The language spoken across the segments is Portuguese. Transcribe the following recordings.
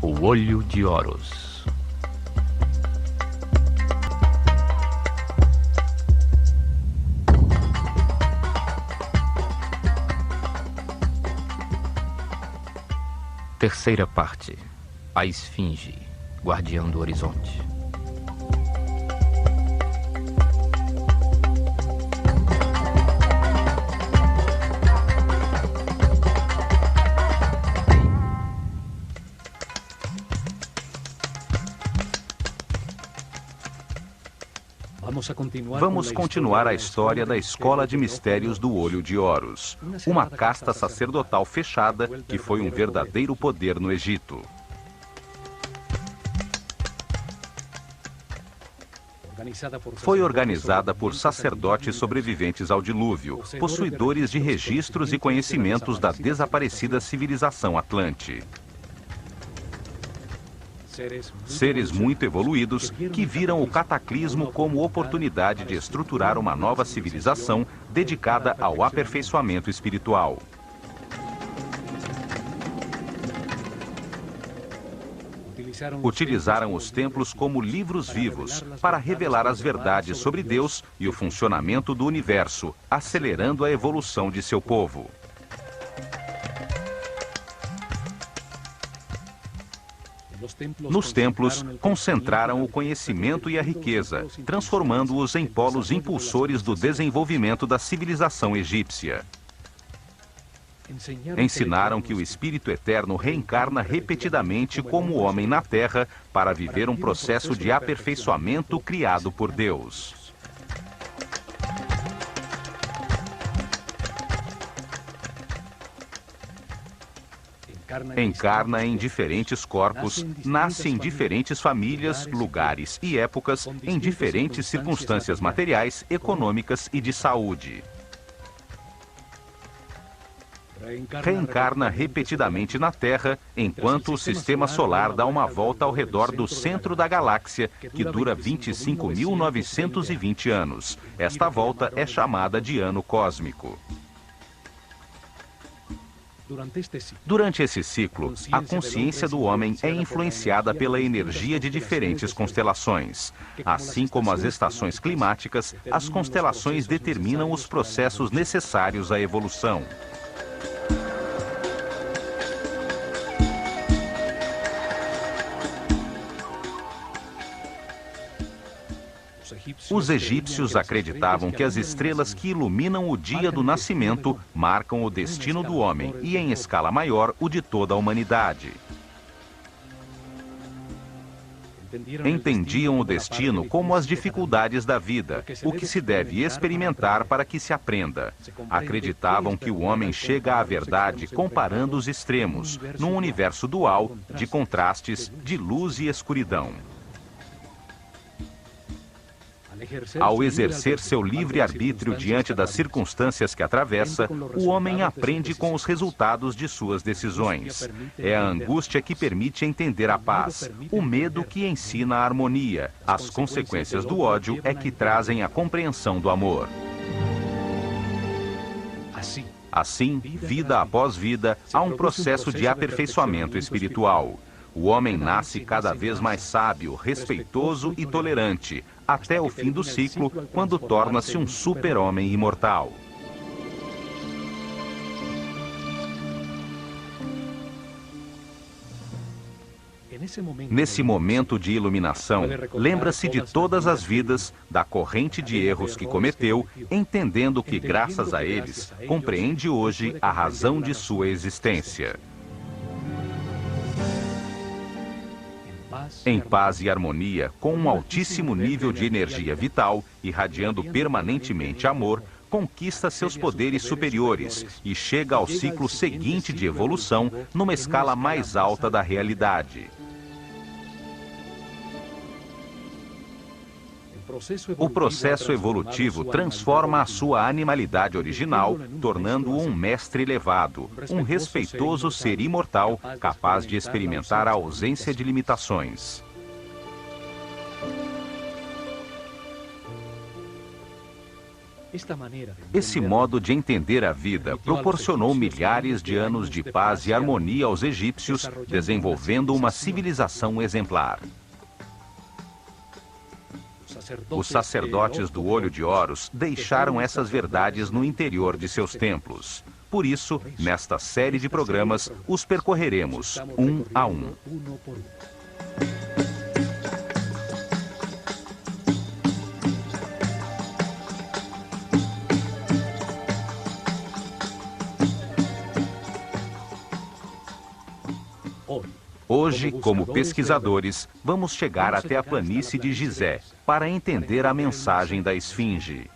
O Olho de Horus. Terceira parte. A Esfinge, guardiã do horizonte. Vamos continuar a história da Escola de Mistérios do Olho de Horus, uma casta sacerdotal fechada que foi um verdadeiro poder no Egito. Foi organizada por sacerdotes sobreviventes ao dilúvio, possuidores de registros e conhecimentos da desaparecida civilização Atlante. Seres muito evoluídos que viram o cataclismo como oportunidade de estruturar uma nova civilização dedicada ao aperfeiçoamento espiritual. Utilizaram os templos como livros vivos para revelar as verdades sobre Deus e o funcionamento do universo, acelerando a evolução de seu povo. Nos templos, concentraram o conhecimento e a riqueza, transformando-os em polos impulsores do desenvolvimento da civilização egípcia. Ensinaram que o Espírito Eterno reencarna repetidamente como homem na Terra para viver um processo de aperfeiçoamento criado por Deus. Encarna em diferentes corpos, nasce em diferentes famílias, lugares e épocas, em diferentes circunstâncias materiais, econômicas e de saúde. Reencarna repetidamente na Terra, enquanto o sistema solar dá uma volta ao redor do centro da galáxia, que dura 25.920 anos. Esta volta é chamada de ano cósmico. Durante esse ciclo, a consciência do homem é influenciada pela energia de diferentes constelações. Assim como as estações climáticas, as constelações determinam os processos necessários à evolução. Os egípcios acreditavam que as estrelas que iluminam o dia do nascimento marcam o destino do homem e, em escala maior, o de toda a humanidade. Entendiam o destino como as dificuldades da vida, o que se deve experimentar para que se aprenda. Acreditavam que o homem chega à verdade comparando os extremos, num universo dual de contrastes de luz e escuridão. Ao exercer seu livre-arbítrio diante das circunstâncias que atravessa, o homem aprende com os resultados de suas decisões. É a angústia que permite entender a paz, o medo que ensina a harmonia, as consequências do ódio é que trazem a compreensão do amor. Assim, vida após vida, há um processo de aperfeiçoamento espiritual. O homem nasce cada vez mais sábio, respeitoso e tolerante, até o fim do ciclo, quando torna-se um super-homem imortal. Nesse momento de iluminação, lembra-se de todas as vidas, da corrente de erros que cometeu, entendendo que, graças a eles, compreende hoje a razão de sua existência. Em paz e harmonia, com um altíssimo nível de energia vital, irradiando permanentemente amor, conquista seus poderes superiores e chega ao ciclo seguinte de evolução, numa escala mais alta da realidade. O processo evolutivo transforma a sua animalidade original, tornando-o um mestre elevado, um respeitoso ser imortal, capaz de experimentar a ausência de limitações. Esse modo de entender a vida proporcionou milhares de anos de paz e harmonia aos egípcios, desenvolvendo uma civilização exemplar. Os sacerdotes do Olho de Horus deixaram essas verdades no interior de seus templos. Por isso, nesta série de programas, os percorreremos um a um. Hoje, como pesquisadores, vamos chegar até a planície de Gizé para entender a mensagem da Esfinge.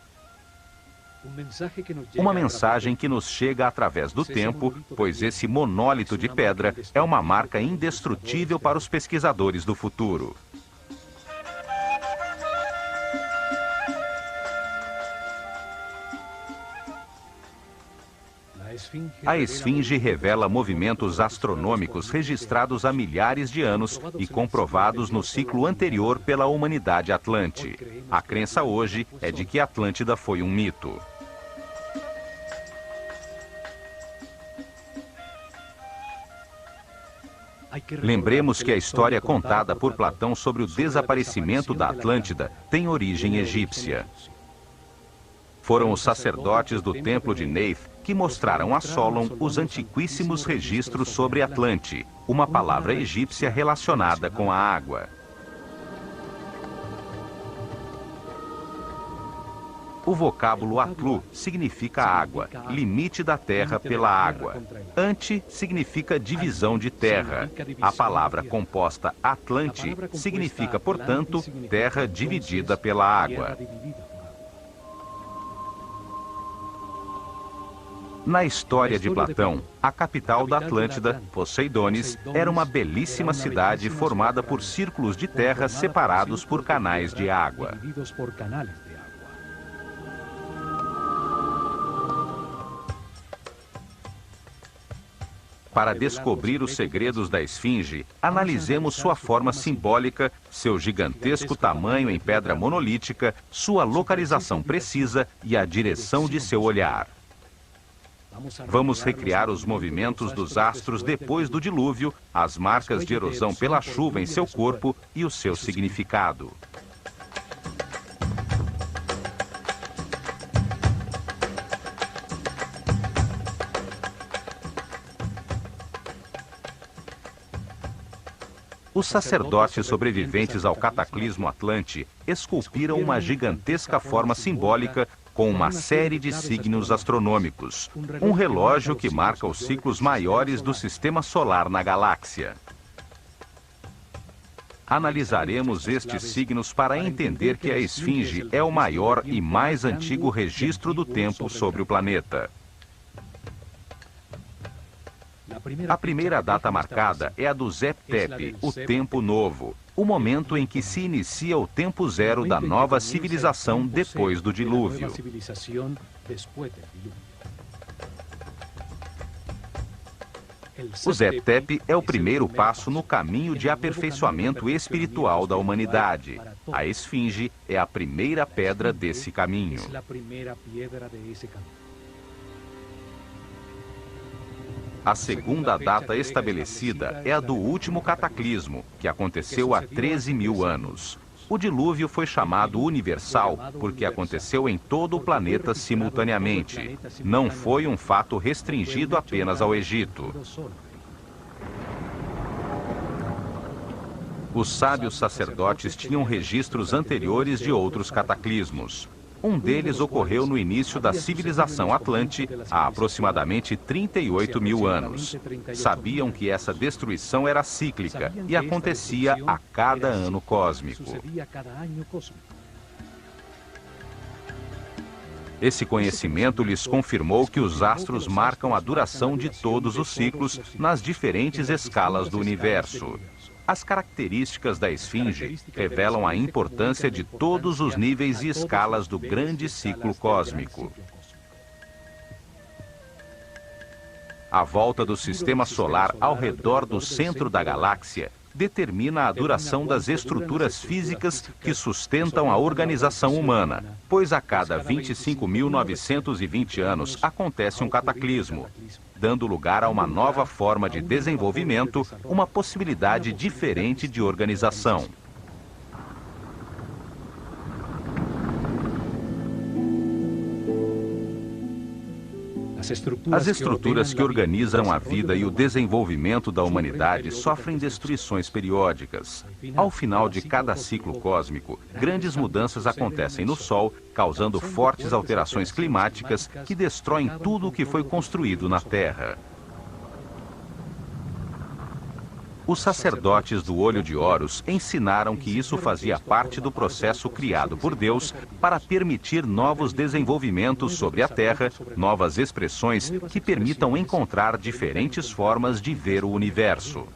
Uma mensagem que nos chega através do tempo, pois esse monólito de pedra é uma marca indestrutível para os pesquisadores do futuro. A Esfinge revela movimentos astronômicos registrados há milhares de anos e comprovados no ciclo anterior pela humanidade atlante. A crença hoje é de que Atlântida foi um mito. Lembremos que a história contada por Platão sobre o desaparecimento da Atlântida tem origem egípcia. Foram os sacerdotes do templo de Neith que mostraram a Solon os antiquíssimos registros sobre Atlante, uma palavra egípcia relacionada com a água. O vocábulo Atlu significa água, limite da terra pela água. Ante significa divisão de terra. A palavra composta Atlante significa, portanto, terra dividida pela água. Na história de Platão, a capital da Atlântida, Poseidones, era uma belíssima cidade formada por círculos de terra separados por canais de água. Para descobrir os segredos da Esfinge, analisemos sua forma simbólica, seu gigantesco tamanho em pedra monolítica, sua localização precisa e a direção de seu olhar. Vamos recriar os movimentos dos astros depois do dilúvio, as marcas de erosão pela chuva em seu corpo e o seu significado. Os sacerdotes sobreviventes ao cataclismo Atlante esculpiram uma gigantesca forma simbólica com uma série de signos astronômicos, um relógio que marca os ciclos maiores do sistema solar na galáxia. Analisaremos estes signos para entender que a Esfinge é o maior e mais antigo registro do tempo sobre o planeta. A primeira data marcada é a do Zep Tepi, o Tempo Novo, o momento em que se inicia o tempo zero da nova civilização depois do dilúvio. O Zep Tepi é o primeiro passo no caminho de aperfeiçoamento espiritual da humanidade. A Esfinge é a primeira pedra desse caminho. A segunda data estabelecida é a do último cataclismo, que aconteceu há 13.000 anos. O dilúvio foi chamado universal porque aconteceu em todo o planeta simultaneamente. Não foi um fato restringido apenas ao Egito. Os sábios sacerdotes tinham registros anteriores de outros cataclismos. Um deles ocorreu no início da civilização Atlante, há aproximadamente 38.000 anos. Sabiam que essa destruição era cíclica e acontecia a cada ano cósmico. Esse conhecimento lhes confirmou que os astros marcam a duração de todos os ciclos nas diferentes escalas do universo. As características da Esfinge revelam a importância de todos os níveis e escalas do grande ciclo cósmico. A volta do sistema solar ao redor do centro da galáxia determina a duração das estruturas físicas que sustentam a organização humana, pois a cada 25.920 anos acontece um cataclismo, dando lugar a uma nova forma de desenvolvimento, uma possibilidade diferente de organização. As estruturas que organizam a vida e o desenvolvimento da humanidade sofrem destruições periódicas. Ao final de cada ciclo cósmico, grandes mudanças acontecem no Sol, causando fortes alterações climáticas que destroem tudo o que foi construído na Terra. Os sacerdotes do Olho de Horus ensinaram que isso fazia parte do processo criado por Deus para permitir novos desenvolvimentos sobre a Terra, novas expressões que permitam encontrar diferentes formas de ver o universo.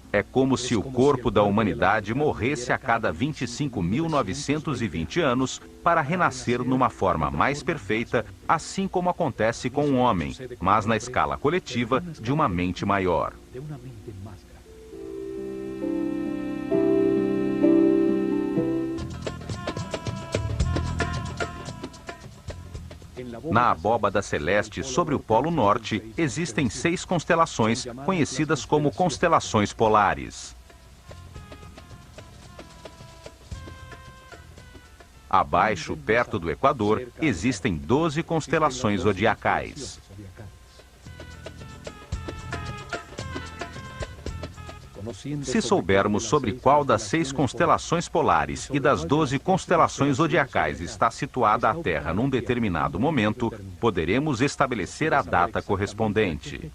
É como se o corpo da humanidade morresse a cada 25.920 anos para renascer numa forma mais perfeita, assim como acontece com o homem, mas na escala coletiva de uma mente maior. Na abóbada celeste sobre o Polo Norte, existem 6 constelações, conhecidas como constelações polares. Abaixo, perto do Equador, existem 12 constelações zodiacais. Se soubermos sobre qual das 6 constelações polares e das 12 constelações zodiacais está situada a Terra num determinado momento, poderemos estabelecer a data correspondente.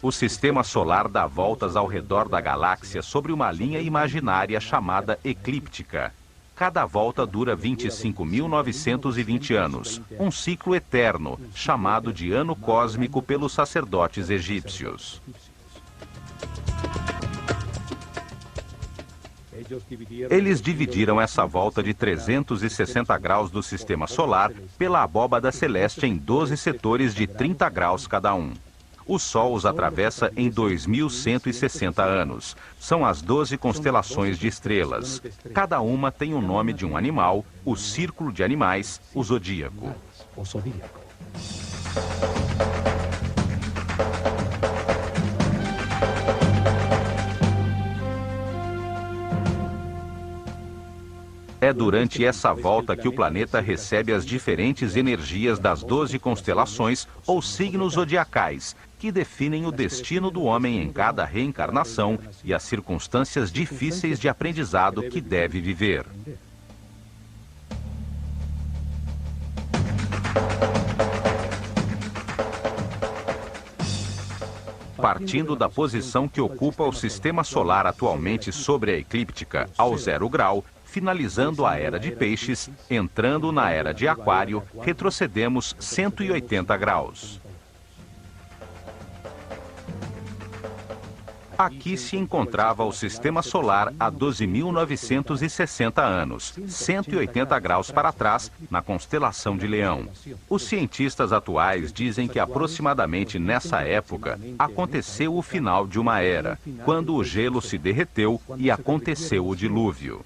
O sistema solar dá voltas ao redor da galáxia sobre uma linha imaginária chamada eclíptica. Cada volta dura 25.920 anos, um ciclo eterno, chamado de ano cósmico pelos sacerdotes egípcios. Eles dividiram essa volta de 360 graus do sistema solar pela abóbada celeste em 12 setores de 30 graus cada um. O Sol os atravessa em 2.160 anos. São as 12 constelações de estrelas. Cada uma tem o nome de um animal, o círculo de animais, o zodíaco. É durante essa volta que o planeta recebe as diferentes energias das 12 constelações ou signos zodiacais, que definem o destino do homem em cada reencarnação e as circunstâncias difíceis de aprendizado que deve viver. Partindo da posição que ocupa o sistema solar atualmente sobre a eclíptica, ao 0 grau, finalizando a Era de Peixes, entrando na Era de Aquário, retrocedemos 180 graus. Aqui se encontrava o sistema solar há 12.960 anos, 180 graus para trás, na constelação de Leão. Os cientistas atuais dizem que aproximadamente nessa época aconteceu o final de uma era, quando o gelo se derreteu e aconteceu o dilúvio.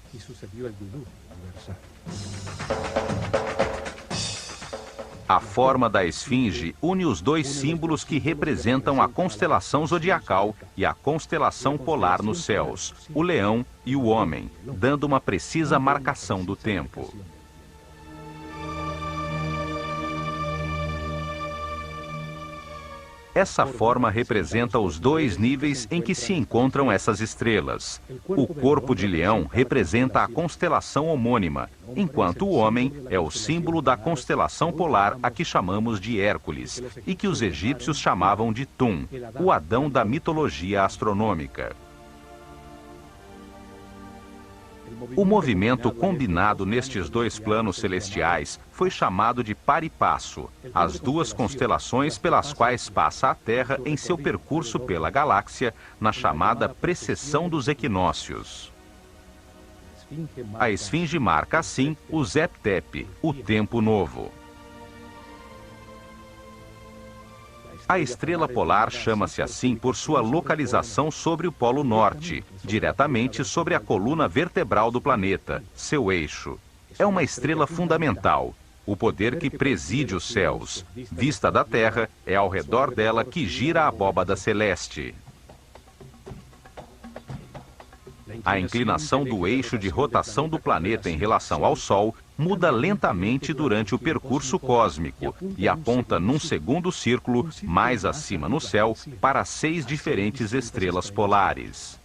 A forma da esfinge une os dois símbolos que representam a constelação zodiacal e a constelação polar nos céus, o leão e o homem, dando uma precisa marcação do tempo. Essa forma representa os dois níveis em que se encontram essas estrelas. O corpo de leão representa a constelação homônima, enquanto o homem é o símbolo da constelação polar a que chamamos de Hércules, e que os egípcios chamavam de Tum, o Adão da mitologia astronômica. O movimento combinado nestes dois planos celestiais foi chamado de par e passo, as duas constelações pelas quais passa a Terra em seu percurso pela galáxia, na chamada precessão dos equinócios. A esfinge marca, assim, o Zep-Tep, o tempo novo. A estrela polar chama-se assim por sua localização sobre o Polo Norte, diretamente sobre a coluna vertebral do planeta, seu eixo. É uma estrela fundamental, o poder que preside os céus. Vista da Terra, é ao redor dela que gira a abóbada celeste. A inclinação do eixo de rotação do planeta em relação ao Sol muda lentamente durante o percurso cósmico e aponta num segundo círculo, mais acima no céu, para 6 diferentes estrelas polares.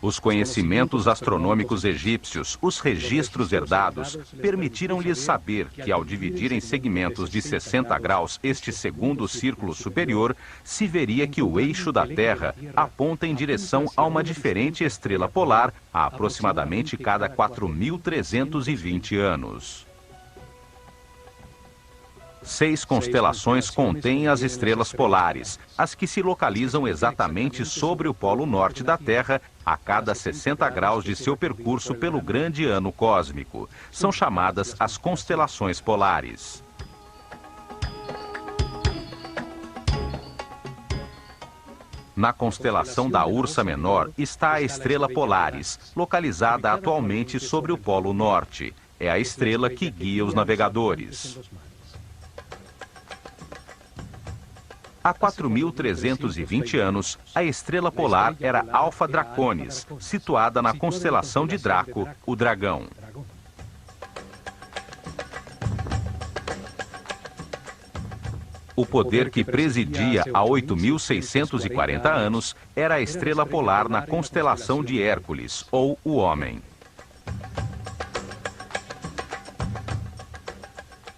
Os conhecimentos astronômicos egípcios, os registros herdados, permitiram-lhes saber que, ao dividir em segmentos de 60 graus este segundo círculo superior, se veria que o eixo da Terra aponta em direção a uma diferente estrela polar a aproximadamente cada 4.320 anos. 6 constelações contêm as estrelas polares, as que se localizam exatamente sobre o polo norte da Terra, a cada 60 graus de seu percurso pelo grande ano cósmico. São chamadas as constelações polares. Na constelação da Ursa Menor está a estrela Polaris, localizada atualmente sobre o polo norte. É a estrela que guia os navegadores. Há 4.320 anos, a estrela polar era Alfa Draconis, situada na constelação de Draco, o dragão. O poder que presidia há 8.640 anos era a estrela polar na constelação de Hércules, ou o Homem.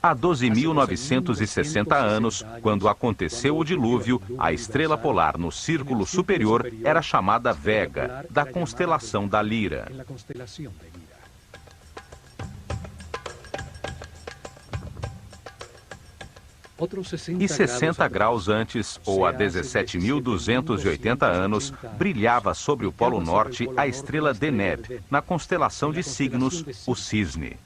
Há 12.960 anos, quando aconteceu o dilúvio, a estrela polar no círculo superior era chamada Vega, da constelação da Lira. E 60 graus antes, ou há 17.280 anos, brilhava sobre o Polo Norte a estrela Deneb, na constelação de Signos, o Cisne.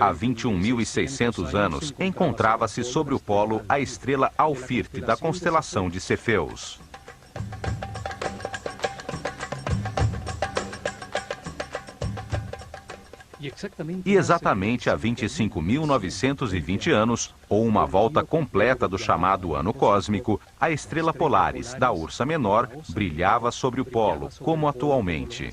Há 21.600 anos, encontrava-se sobre o polo a estrela Alfirte, da constelação de Cefeus. E exatamente há 25.920 anos, ou uma volta completa do chamado ano cósmico, a estrela Polaris, da Ursa Menor, brilhava sobre o polo, como atualmente.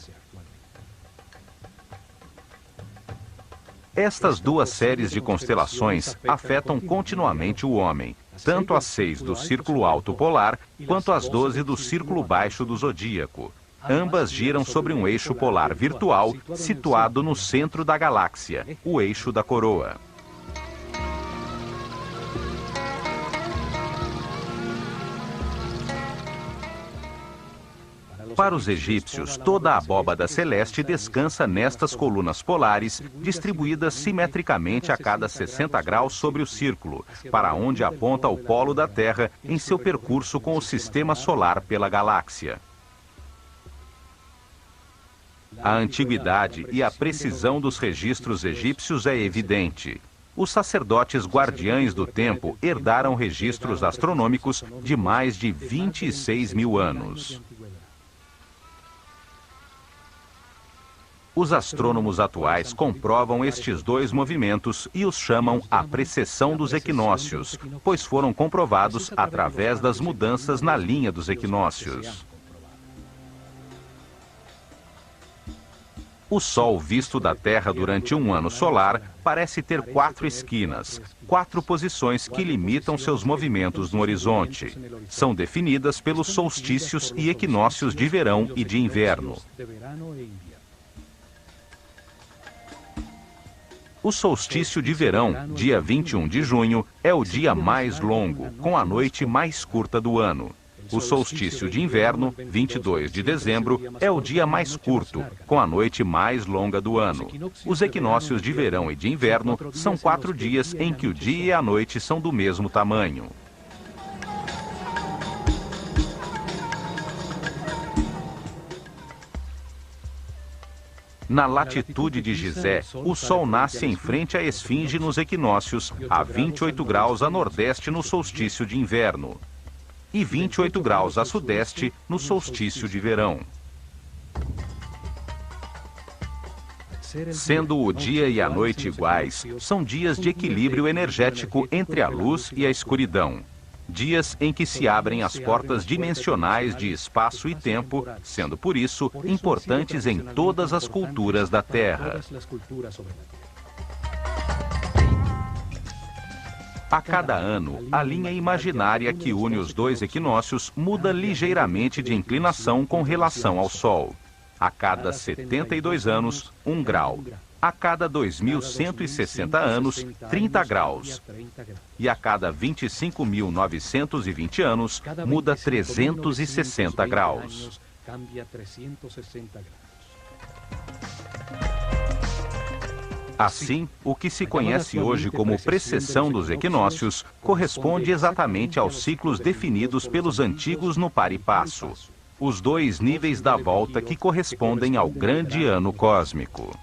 Estas duas séries de constelações afetam continuamente o homem, tanto as 6 do Círculo Alto Polar, quanto as 12 do Círculo Baixo do Zodíaco. Ambas giram sobre um eixo polar virtual, situado no centro da galáxia, o eixo da coroa. Para os egípcios, toda a abóbada celeste descansa nestas colunas polares, distribuídas simetricamente a cada 60 graus sobre o círculo, para onde aponta o polo da Terra em seu percurso com o sistema solar pela galáxia. A antiguidade e a precisão dos registros egípcios é evidente. Os sacerdotes guardiães do tempo herdaram registros astronômicos de mais de 26.000 anos. Os astrônomos atuais comprovam estes dois movimentos e os chamam a precessão dos equinócios, pois foram comprovados através das mudanças na linha dos equinócios. O Sol visto da Terra durante um ano solar parece ter 4 esquinas, 4 posições que limitam seus movimentos no horizonte. São definidas pelos solstícios e equinócios de verão e de inverno. O solstício de verão, dia 21 de junho, é o dia mais longo, com a noite mais curta do ano. O solstício de inverno, 22 de dezembro, é o dia mais curto, com a noite mais longa do ano. Os equinócios de verão e de inverno são 4 dias em que o dia e a noite são do mesmo tamanho. Na latitude de Gizé, o Sol nasce em frente à esfinge nos equinócios, a 28 graus a nordeste no solstício de inverno e 28 graus a sudeste no solstício de verão. Sendo o dia e a noite iguais, são dias de equilíbrio energético entre a luz e a escuridão. Dias em que se abrem as portas dimensionais de espaço e tempo, sendo por isso importantes em todas as culturas da Terra. A cada ano, a linha imaginária que une os dois equinócios muda ligeiramente de inclinação com relação ao Sol. A cada 72 anos, 1 grau. A cada 2.160 anos, 30 graus. E a cada 25.920 anos, muda 360 graus. Assim, o que se conhece hoje como precessão dos equinócios corresponde exatamente aos ciclos definidos pelos antigos no par e passo, os dois níveis da volta que correspondem ao grande ano cósmico.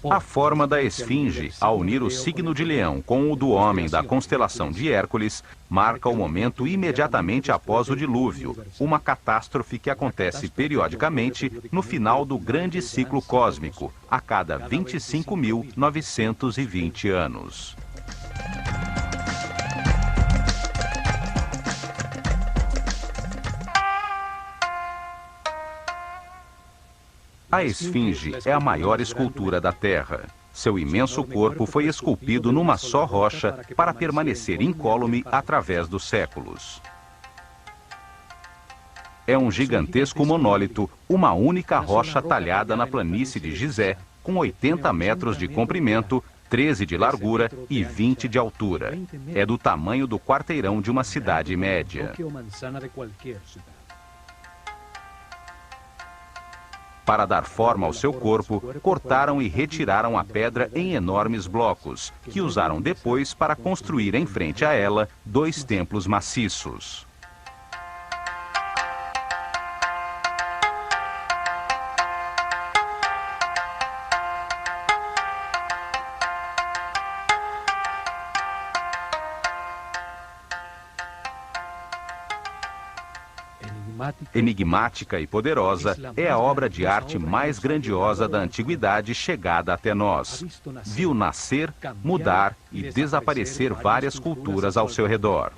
A forma da esfinge, ao unir o signo de Leão com o do homem da constelação de Hércules, marca o momento imediatamente após o dilúvio, uma catástrofe que acontece periodicamente no final do grande ciclo cósmico, a cada 25.920 anos. A esfinge é a maior escultura da Terra. Seu imenso corpo foi esculpido numa só rocha para permanecer incólume através dos séculos. É um gigantesco monólito, uma única rocha talhada na planície de Gizé, com 80 metros de comprimento, 13 de largura e 20 de altura. É do tamanho do quarteirão de uma cidade média. Para dar forma ao seu corpo, cortaram e retiraram a pedra em enormes blocos, que usaram depois para construir em frente a ela 2 templos maciços. Enigmática e poderosa, é a obra de arte mais grandiosa da antiguidade chegada até nós. Viu nascer, mudar e desaparecer várias culturas ao seu redor.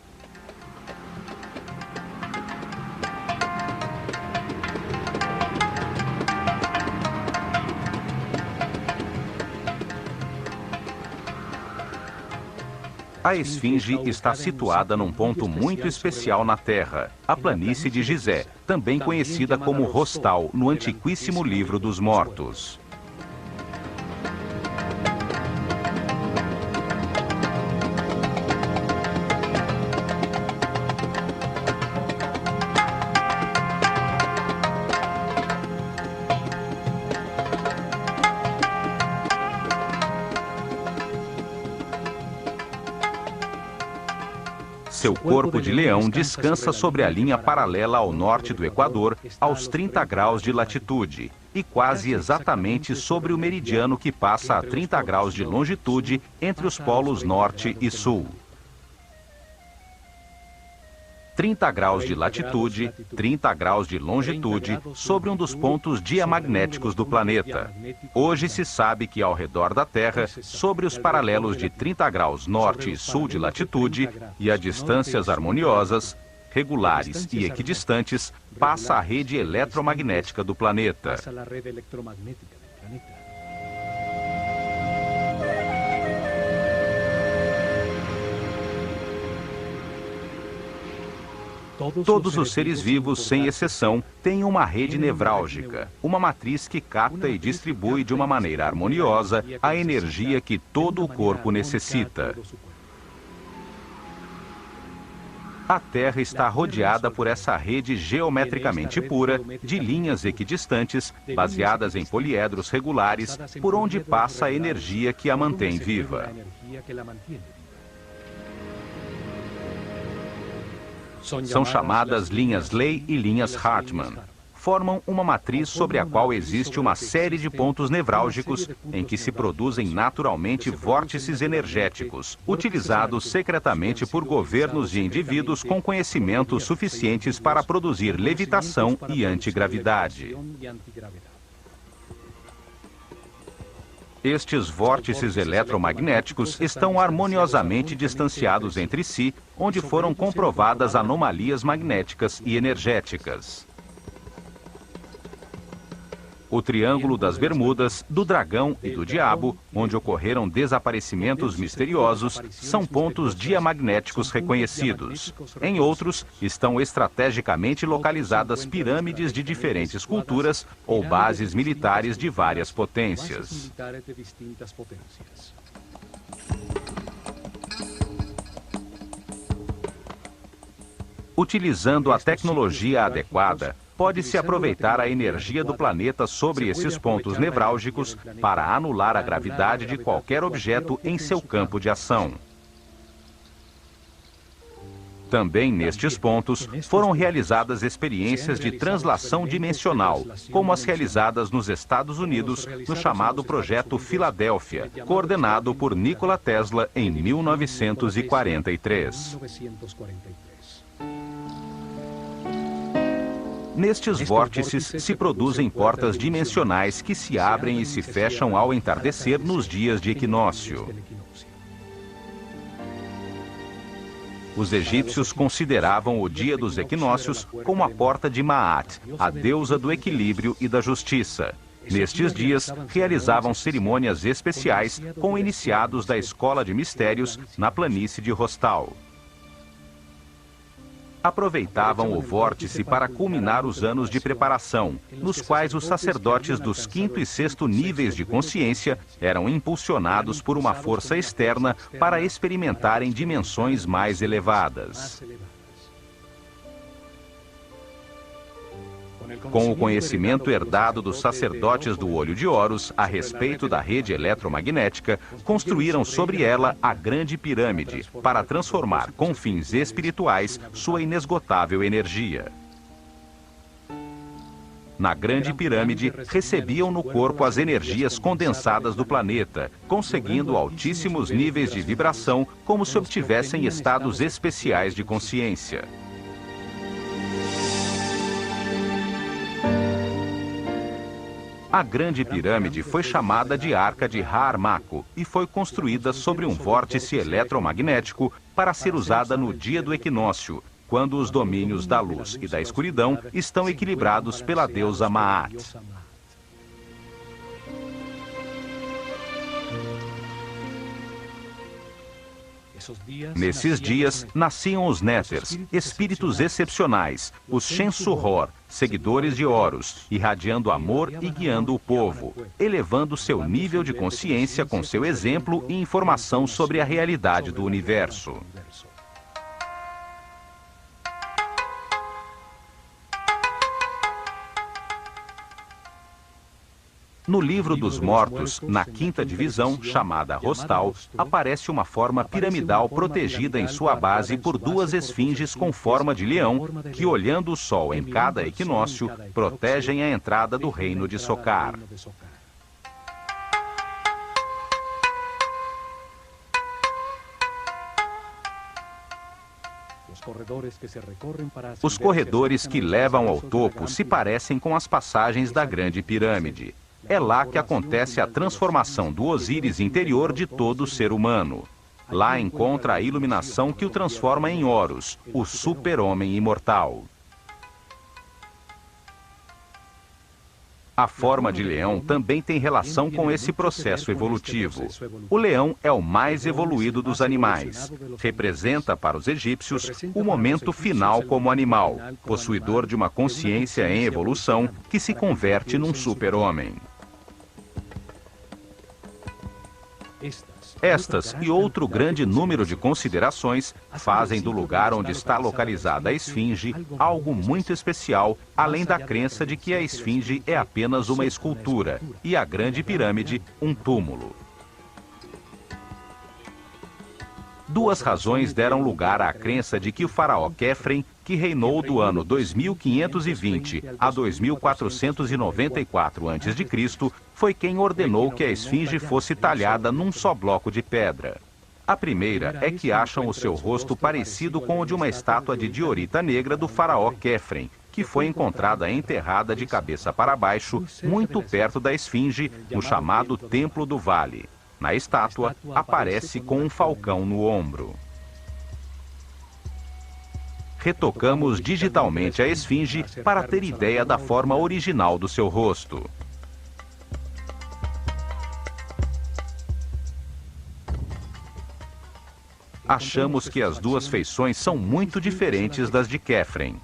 A esfinge está situada num ponto muito especial na Terra, a planície de Gizé, também conhecida como Rostal no antiquíssimo livro dos mortos. Seu corpo de leão descansa sobre a linha paralela ao norte do Equador, aos 30 graus de latitude, e quase exatamente sobre o meridiano que passa a 30 graus de longitude entre os polos norte e sul. 30 graus de latitude, 30 graus de longitude, sobre um dos pontos diamagnéticos do planeta. Hoje se sabe que ao redor da Terra, sobre os paralelos de 30 graus norte e sul de latitude, e a distâncias harmoniosas, regulares e equidistantes, passa a rede eletromagnética do planeta. Todos os seres vivos, sem exceção, têm uma rede nevrálgica, uma matriz que capta e distribui de uma maneira harmoniosa a energia que todo o corpo necessita. A Terra está rodeada por essa rede geometricamente pura, de linhas equidistantes, baseadas em poliedros regulares, por onde passa a energia que a mantém viva. São chamadas linhas Ley e linhas Hartmann. formam uma matriz sobre a qual existe uma série de pontos nevrálgicos em que se produzem naturalmente vórtices energéticos, utilizados secretamente por governos de indivíduos com conhecimentos suficientes para produzir levitação e antigravidade. Estes vórtices eletromagnéticos estão harmoniosamente distanciados entre si, onde foram comprovadas anomalias magnéticas e energéticas. O Triângulo das Bermudas, do Dragão e do Diabo, onde ocorreram desaparecimentos misteriosos, são pontos diamagnéticos reconhecidos. Em outros, estão estrategicamente localizadas pirâmides de diferentes culturas ou bases militares de várias potências. Utilizando a tecnologia adequada, pode-se aproveitar a energia do planeta sobre esses pontos nevrálgicos para anular a gravidade de qualquer objeto em seu campo de ação. Também nestes pontos foram realizadas experiências de translação dimensional, como as realizadas nos Estados Unidos no chamado Projeto Filadélfia, coordenado por Nikola Tesla em 1943. Nestes vórtices se produzem portas dimensionais que se abrem e se fecham ao entardecer nos dias de equinócio. Os egípcios consideravam o dia dos equinócios como a porta de Maat, a deusa do equilíbrio e da justiça. Nestes dias, realizavam cerimônias especiais com iniciados da Escola de Mistérios na planície de Rostal. Aproveitavam o vórtice para culminar os anos de preparação, nos quais os sacerdotes dos 5º e 6º níveis de consciência eram impulsionados por uma força externa para experimentarem dimensões mais elevadas. Com o conhecimento herdado dos sacerdotes do Olho de Horus a respeito da rede eletromagnética, construíram sobre ela a Grande Pirâmide para transformar com fins espirituais sua inesgotável energia. Na Grande Pirâmide, recebiam no corpo as energias condensadas do planeta, conseguindo altíssimos níveis de vibração como se obtivessem estados especiais de consciência. A Grande Pirâmide foi chamada de Arca de Har-Mako e foi construída sobre um vórtice eletromagnético para ser usada no dia do equinócio, quando os domínios da luz e da escuridão estão equilibrados pela deusa Maat. Nesses dias, nasciam os Néters, espíritos excepcionais, os Shensu-Hor, seguidores de Horus, irradiando amor e guiando o povo, elevando seu nível de consciência com seu exemplo e informação sobre a realidade do universo. No Livro dos Mortos, na 5ª divisão, chamada Rostal, aparece uma forma piramidal protegida em sua base por 2 esfinges com forma de leão, que, olhando o sol em cada equinócio, protegem a entrada do reino de Sokar. Os corredores que levam ao topo se parecem com as passagens da Grande Pirâmide. É lá que acontece a transformação do Osíris interior de todo ser humano. Lá encontra a iluminação que o transforma em Horus, o super-homem imortal. A forma de leão também tem relação com esse processo evolutivo. O leão é o mais evoluído dos animais. Representa para os egípcios o momento final como animal, possuidor de uma consciência em evolução que se converte num super-homem. Estas e outro grande número de considerações fazem do lugar onde está localizada a esfinge algo muito especial, além da crença de que a esfinge é apenas uma escultura e a Grande Pirâmide um túmulo. Duas razões deram lugar à crença de que o faraó Quefren, que reinou do ano 2520 a 2494 a.C., foi quem ordenou que a esfinge fosse talhada num só bloco de pedra. A primeira é que acham o seu rosto parecido com o de uma estátua de diorita negra do faraó Quefren, que foi encontrada enterrada de cabeça para baixo, muito perto da esfinge, no chamado Templo do Vale. Na estátua, aparece com um falcão no ombro. Retocamos digitalmente a esfinge para ter ideia da forma original do seu rosto. Achamos que as duas feições são muito diferentes das de Quefren.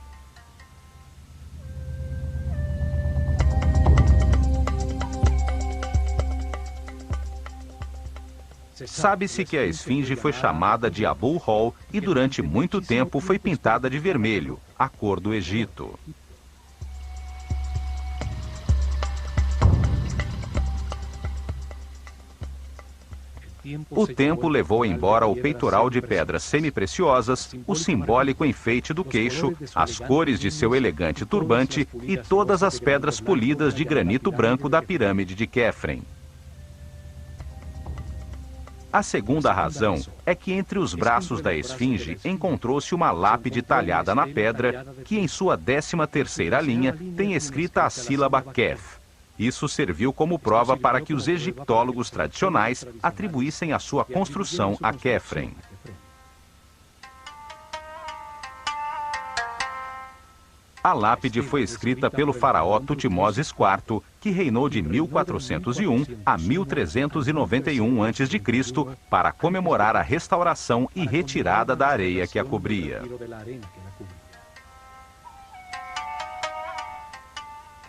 Sabe-se que a esfinge foi chamada de Abu-Hol e durante muito tempo foi pintada de vermelho, a cor do Egito. O tempo levou embora o peitoral de pedras semi-preciosas, o simbólico enfeite do queixo, as cores de seu elegante turbante e todas as pedras polidas de granito branco da pirâmide de Quefren. A segunda razão é que entre os braços da esfinge encontrou-se uma lápide talhada na pedra que em sua 13ª linha tem escrita a sílaba Kef. Isso serviu como prova para que os egiptólogos tradicionais atribuíssem a sua construção a Quefren. A lápide foi escrita pelo faraó Tutmoses IV, que reinou de 1401 a 1391 a.C., para comemorar a restauração e retirada da areia que a cobria.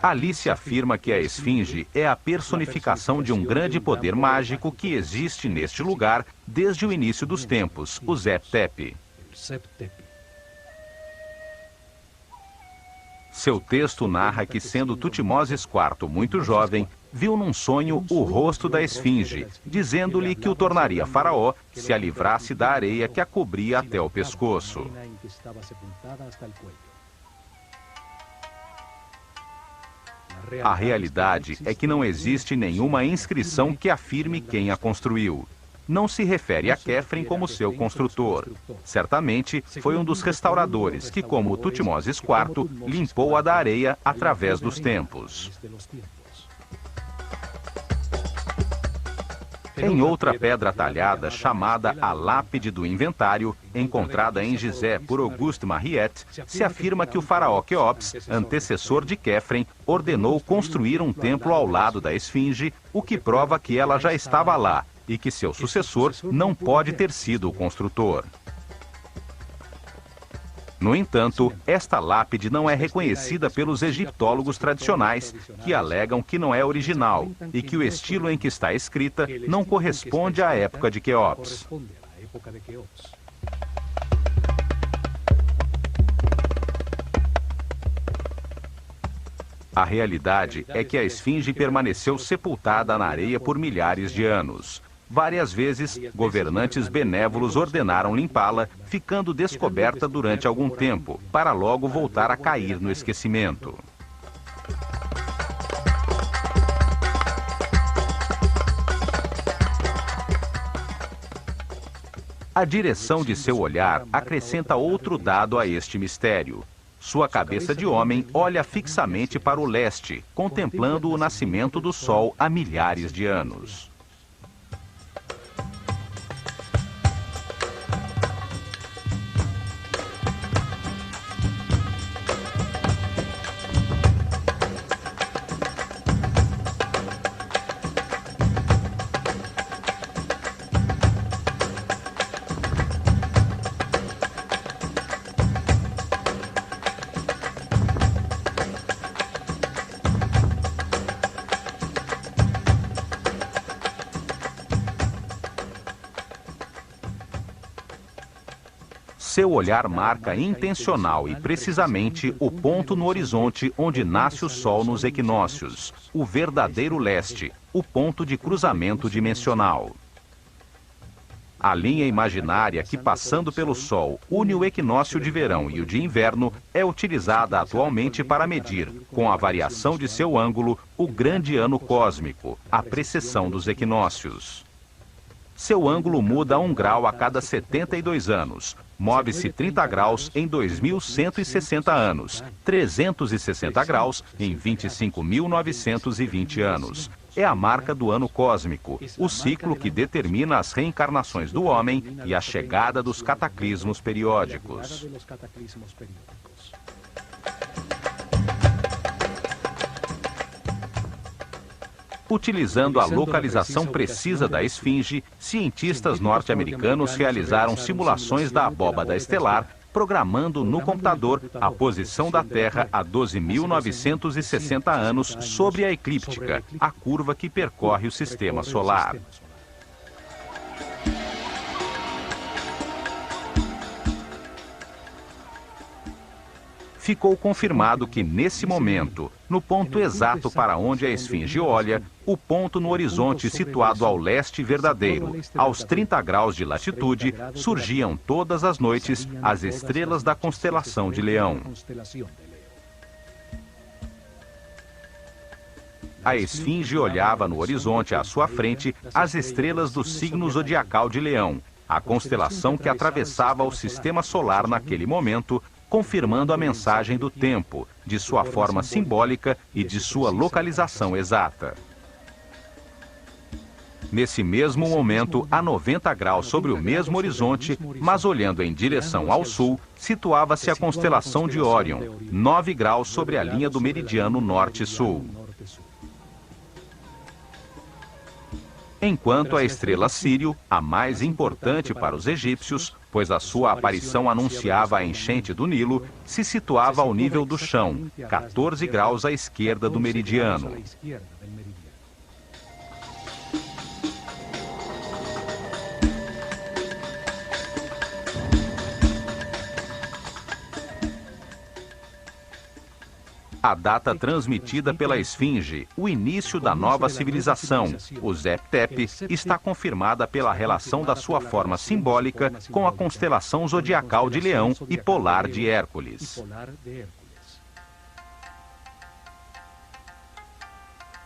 Ali se afirma que a esfinge é a personificação de um grande poder mágico que existe neste lugar desde o início dos tempos, o Zep-Tepi. Seu texto narra que, sendo Tutmoses IV muito jovem, viu num sonho o rosto da esfinge, dizendo-lhe que o tornaria faraó se a livrasse da areia que a cobria até o pescoço. A realidade é que não existe nenhuma inscrição que afirme quem a construiu. Não se refere a Quefren como seu construtor. Certamente foi um dos restauradores que, como Tutmoses IV, limpou-a da areia através dos tempos. Em outra pedra talhada, chamada a Lápide do Inventário, encontrada em Gizé por Auguste Mariette, se afirma que o faraó Quéops, antecessor de Quefren, ordenou construir um templo ao lado da esfinge, o que prova que ela já estava lá, e que seu sucessor não pode ter sido o construtor. No entanto, esta lápide não é reconhecida pelos egiptólogos tradicionais, que alegam que não é original e que o estilo em que está escrita não corresponde à época de Quéops. A realidade é que a esfinge permaneceu sepultada na areia por milhares de anos. Várias vezes, governantes benévolos ordenaram limpá-la, ficando descoberta durante algum tempo, para logo voltar a cair no esquecimento. A direção de seu olhar acrescenta outro dado a este mistério. Sua cabeça de homem olha fixamente para o leste, contemplando o nascimento do sol há milhares de anos. Seu olhar marca intencional e precisamente o ponto no horizonte onde nasce o sol nos equinócios, o verdadeiro leste, o ponto de cruzamento dimensional. A linha imaginária que, passando pelo Sol, une o equinócio de verão e o de inverno, é utilizada atualmente para medir, com a variação de seu ângulo, o grande ano cósmico, a precessão dos equinócios. Seu ângulo muda 1 grau a cada 72 anos. Move-se 30 graus em 2.160 anos, 360 graus em 25.920 anos. É a marca do ano cósmico, o ciclo que determina as reencarnações do homem e a chegada dos cataclismos periódicos. Utilizando a localização precisa da esfinge, cientistas norte-americanos realizaram simulações da abóbada estelar, programando no computador a posição da Terra a 12.960 anos sobre a eclíptica, a curva que percorre o sistema solar. Ficou confirmado que, nesse momento, no ponto exato para onde a esfinge olha, o ponto no horizonte situado ao leste verdadeiro, aos 30 graus de latitude, surgiam todas as noites as estrelas da constelação de Leão. A esfinge olhava no horizonte à sua frente as estrelas do signo zodiacal de Leão, a constelação que atravessava o sistema solar naquele momento, confirmando a mensagem do tempo, de sua forma simbólica e de sua localização exata. Nesse mesmo momento, a 90 graus sobre o mesmo horizonte, mas olhando em direção ao sul, situava-se a constelação de Órion, 9 graus sobre a linha do meridiano norte-sul. Enquanto a estrela Sírio, a mais importante para os egípcios, pois a sua aparição anunciava a enchente do Nilo, se situava ao nível do chão, 14 graus à esquerda do meridiano. A data transmitida pela esfinge, o início da nova civilização, o Zep-Tep, está confirmada pela relação da sua forma simbólica com a constelação zodiacal de Leão e polar de Hércules.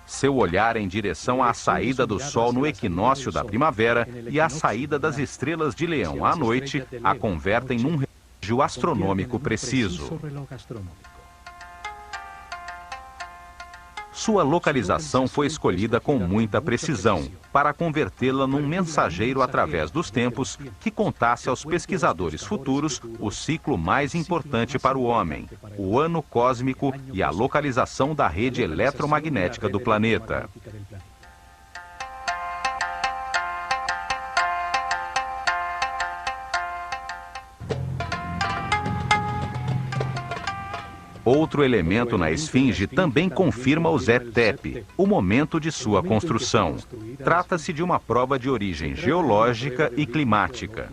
Seu olhar em direção à saída do Sol no equinócio da primavera e à saída das estrelas de Leão à noite a convertem num relógio astronômico preciso. Sua localização foi escolhida com muita precisão, para convertê-la num mensageiro através dos tempos que contasse aos pesquisadores futuros o ciclo mais importante para o homem, o ano cósmico e a localização da rede eletromagnética do planeta. Outro elemento na esfinge também confirma o Zep-Tep, o momento de sua construção. Trata-se de uma prova de origem geológica e climática.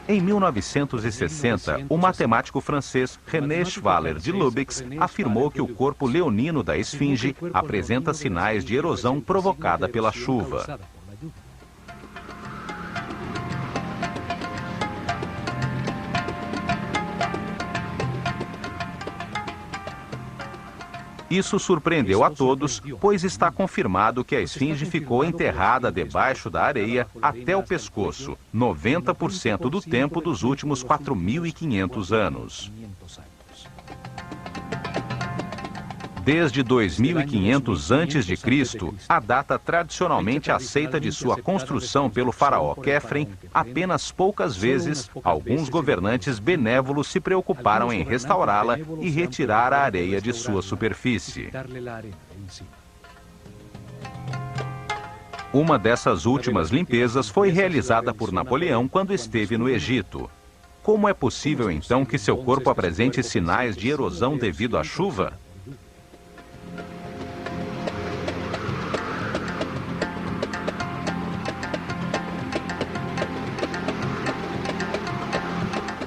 Em 1960, o matemático francês René Schwaller de Lubix afirmou que o corpo leonino da esfinge apresenta sinais de erosão provocada pela chuva. Isso surpreendeu a todos, pois está confirmado que a esfinge ficou enterrada debaixo da areia até o pescoço, 90% do tempo dos últimos 4.500 anos. Desde 2500 a.C., a data tradicionalmente aceita de sua construção pelo faraó Quefren, apenas poucas vezes, alguns governantes benévolos se preocuparam em restaurá-la e retirar a areia de sua superfície. Uma dessas últimas limpezas foi realizada por Napoleão quando esteve no Egito. Como é possível, então, que seu corpo apresente sinais de erosão devido à chuva?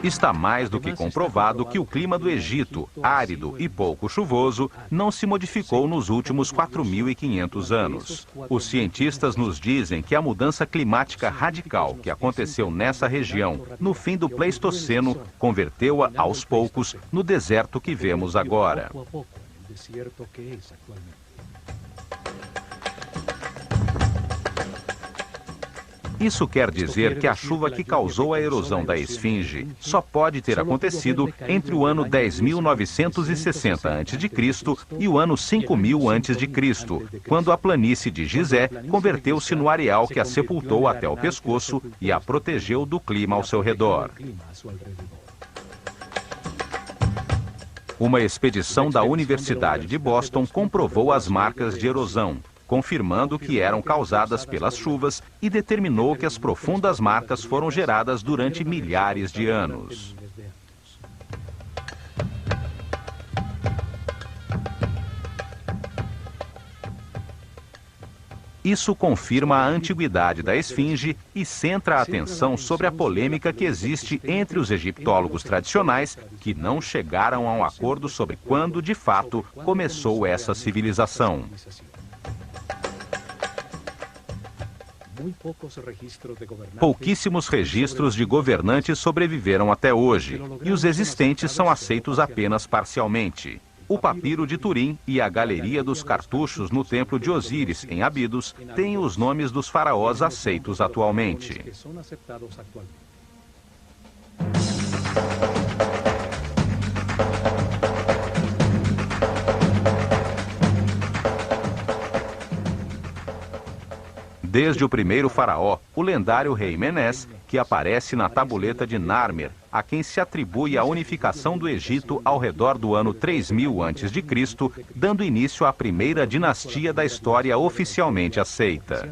Está mais do que comprovado que o clima do Egito, árido e pouco chuvoso, não se modificou nos últimos 4.500 anos. Os cientistas nos dizem que a mudança climática radical que aconteceu nessa região no fim do Pleistoceno converteu-a aos poucos no deserto que vemos agora. Isso quer dizer que a chuva que causou a erosão da esfinge só pode ter acontecido entre o ano 10.960 a.C. e o ano 5.000 a.C., quando a planície de Gizé converteu-se no areal que a sepultou até o pescoço e a protegeu do clima ao seu redor. Uma expedição da Universidade de Boston comprovou as marcas de erosão, confirmando que eram causadas pelas chuvas e determinou que as profundas marcas foram geradas durante milhares de anos. Isso confirma a antiguidade da esfinge e centra a atenção sobre a polêmica que existe entre os egiptólogos tradicionais, que não chegaram a um acordo sobre quando, de fato, começou essa civilização. Pouquíssimos registros de governantes sobreviveram até hoje, e os existentes são aceitos apenas parcialmente. O papiro de Turim e a galeria dos cartuchos no templo de Osíris, em Abidos, têm os nomes dos faraós aceitos atualmente. Desde o primeiro faraó, o lendário rei Menés, que aparece na tabuleta de Narmer, a quem se atribui a unificação do Egito ao redor do ano 3000 a.C., dando início à primeira dinastia da história oficialmente aceita.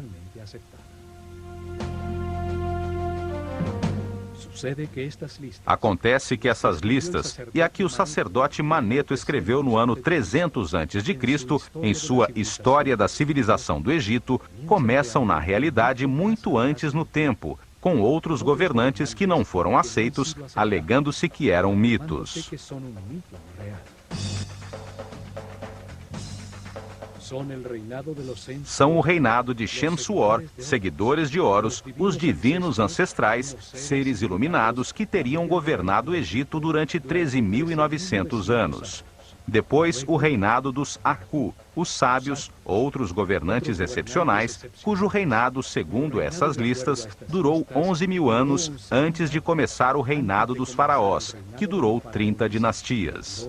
Acontece que essas listas, e a que o sacerdote Maneto escreveu no ano 300 a.C., em sua História da Civilização do Egito, começam na realidade muito antes no tempo, com outros governantes que não foram aceitos, alegando-se que eram mitos. São o reinado de Shem-Suor, seguidores de Horus, os divinos ancestrais, seres iluminados que teriam governado o Egito durante 13.900 anos. Depois, o reinado dos Aku, os sábios, outros governantes excepcionais, cujo reinado, segundo essas listas, durou 11.000 anos antes de começar o reinado dos faraós, que durou 30 dinastias.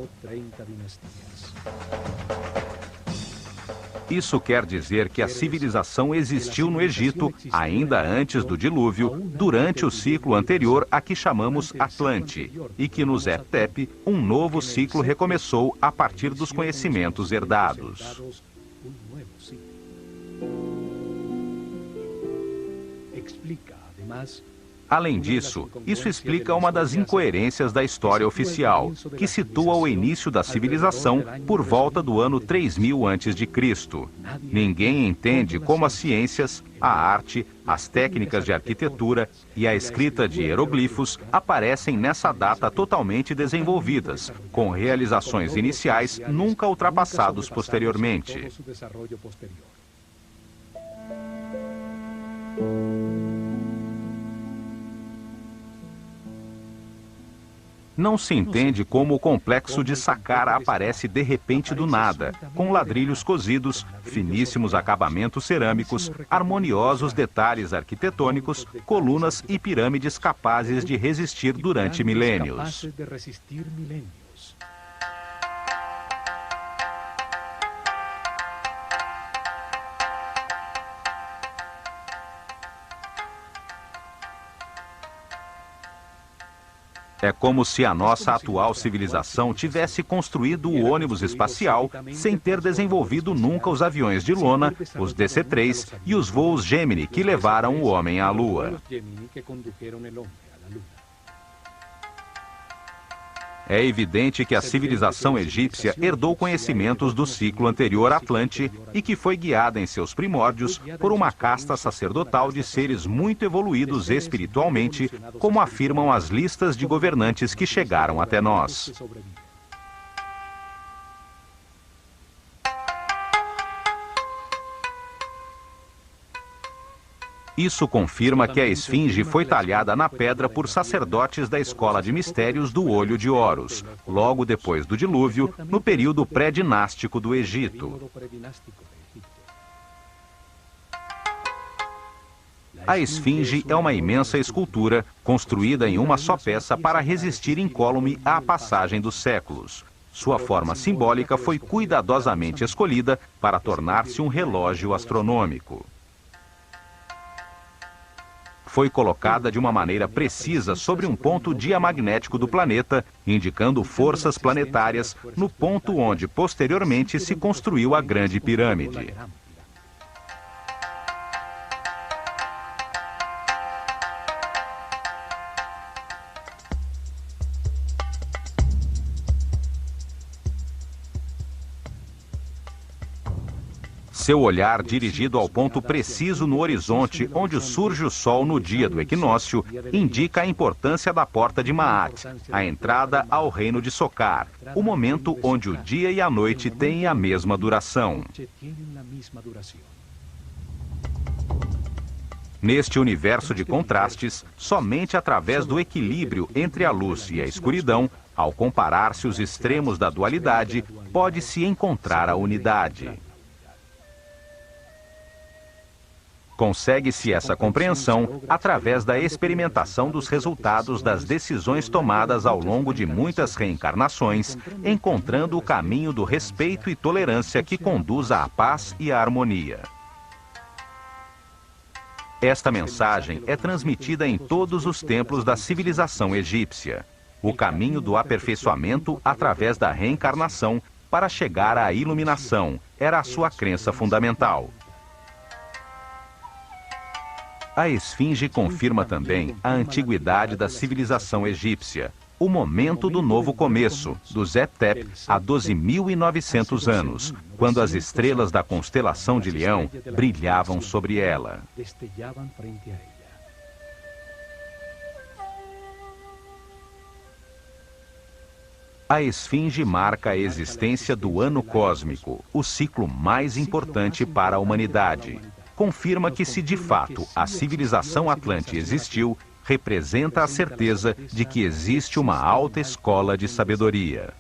Isso quer dizer que a civilização existiu no Egito ainda antes do dilúvio, durante o ciclo anterior a que chamamos Atlante, e que no Zep-Tep um novo ciclo recomeçou a partir dos conhecimentos herdados. Além disso, isso explica uma das incoerências da história oficial, que situa o início da civilização por volta do ano 3000 a.C. Ninguém entende como as ciências, a arte, as técnicas de arquitetura e a escrita de hieroglifos aparecem nessa data totalmente desenvolvidas, com realizações iniciais nunca ultrapassados posteriormente. Não se entende como o complexo de Saqqara aparece de repente do nada, com ladrilhos cozidos, finíssimos acabamentos cerâmicos, harmoniosos detalhes arquitetônicos, colunas e pirâmides capazes de resistir durante milênios. É como se a nossa atual civilização tivesse construído o ônibus espacial sem ter desenvolvido nunca os aviões de lona, os DC-3 e os voos Gemini que levaram o homem à Lua. É evidente que a civilização egípcia herdou conhecimentos do ciclo anterior Atlante e que foi guiada em seus primórdios por uma casta sacerdotal de seres muito evoluídos espiritualmente, como afirmam as listas de governantes que chegaram até nós. Isso confirma que a esfinge foi talhada na pedra por sacerdotes da escola de mistérios do Olho de Horus, logo depois do dilúvio, no período pré-dinástico do Egito. A esfinge é uma imensa escultura construída em uma só peça para resistir incólume à passagem dos séculos. Sua forma simbólica foi cuidadosamente escolhida para tornar-se um relógio astronômico. Foi colocada de uma maneira precisa sobre um ponto diamagnético do planeta, indicando forças planetárias no ponto onde posteriormente se construiu a Grande Pirâmide. Seu olhar dirigido ao ponto preciso no horizonte onde surge o Sol no dia do equinócio indica a importância da porta de Maat, a entrada ao reino de Sokar, o momento onde o dia e a noite têm a mesma duração. Neste universo de contrastes, somente através do equilíbrio entre a luz e a escuridão, ao comparar-se os extremos da dualidade, pode-se encontrar a unidade. Consegue-se essa compreensão através da experimentação dos resultados das decisões tomadas ao longo de muitas reencarnações, encontrando o caminho do respeito e tolerância que conduz à paz e à harmonia. Esta mensagem é transmitida em todos os templos da civilização egípcia. O caminho do aperfeiçoamento através da reencarnação para chegar à iluminação era a sua crença fundamental. A esfinge confirma também a antiguidade da civilização egípcia, o momento do novo começo, do Zep-Tep, há 12.900 anos, quando as estrelas da constelação de Leão brilhavam sobre ela. A esfinge marca a existência do ano cósmico, o ciclo mais importante para a humanidade. Confirma que, se de fato a civilização Atlante existiu, representa a certeza de que existe uma alta escola de sabedoria.